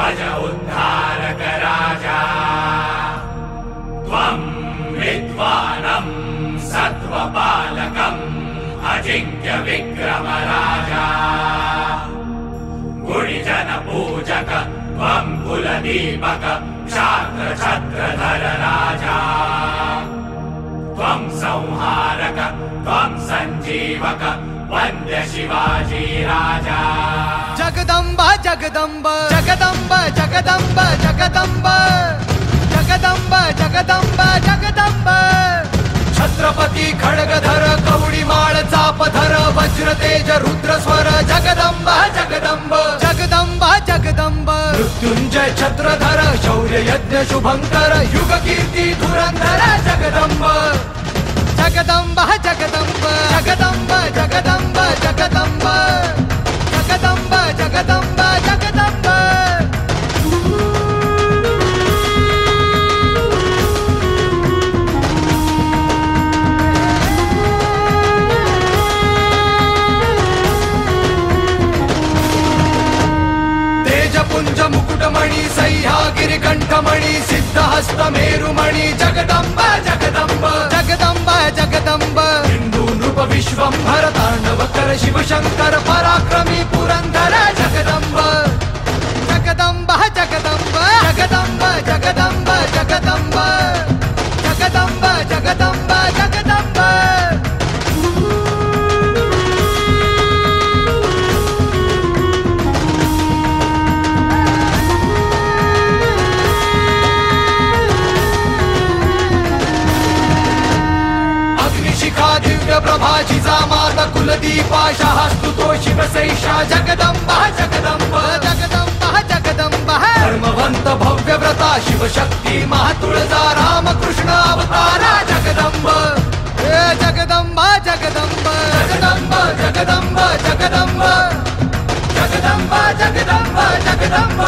भज उद्धारक राजा त्वं विद्वानं सत्त्वपालकम् अजिंक्य विक्रम राजा गुणिजन पूजक त्वं कुलदीपक क्षात्र छत्रधर राजा त्वं संहारक त्वं संजीवक वन्द्य शिवाजी राजा जगदम्ब जगदम्ब जगदम्ब जगदम्ब जगदम्ब जगदम्ब जगदम्ब जगदम्ब छत्रपती खड्गधर कवडीमाळ चापधर वज्र तेज रुद्र स्वर जगदम्ब जगदम्ब जगदम्ब जगदम्ब मृत्युंजय छत्रधर शौर्य यज्ञ शुभंकर युग कीर्ती धुरंधर जगदम्ब जगदम्ब जगदम्ब जगदम्ब जगदम्ब जगदम्ब जगदम्ब जगदम्ब जगदम्ब तेजपुंज मुकुटमणि सह्यागिरि कंठमणि सिद्धहस्त मेरुमणि जगदम्ब जगदम्ब जगदम्ब जगदम्ब हिंदू नृप विश्वंभर तांडवकर शिवशंकर पराक्रमी पुरंदर जगदम्ब जगदम्ब जगदम्ब जगदम्ब जगदम्ब जगदम्ब जगदम्ब जगदम्ब जगदम्ब अग्निशिखा दिव्य प्रभाजिता माता कुलदीपा स्तुतो शिवसैषा जगदम्ब जगदम्ब जगदम्ब जगदम्ब धर्मवंत भव्य व्रता शिवशक्ती महातुळजा रामकृष्ण अवतारा जगदम्ब जगदम्ब जगदम्ब जगदम्ब जगदम्ब जगदम्ब जगदम्ब जगदम्ब जगदम्ब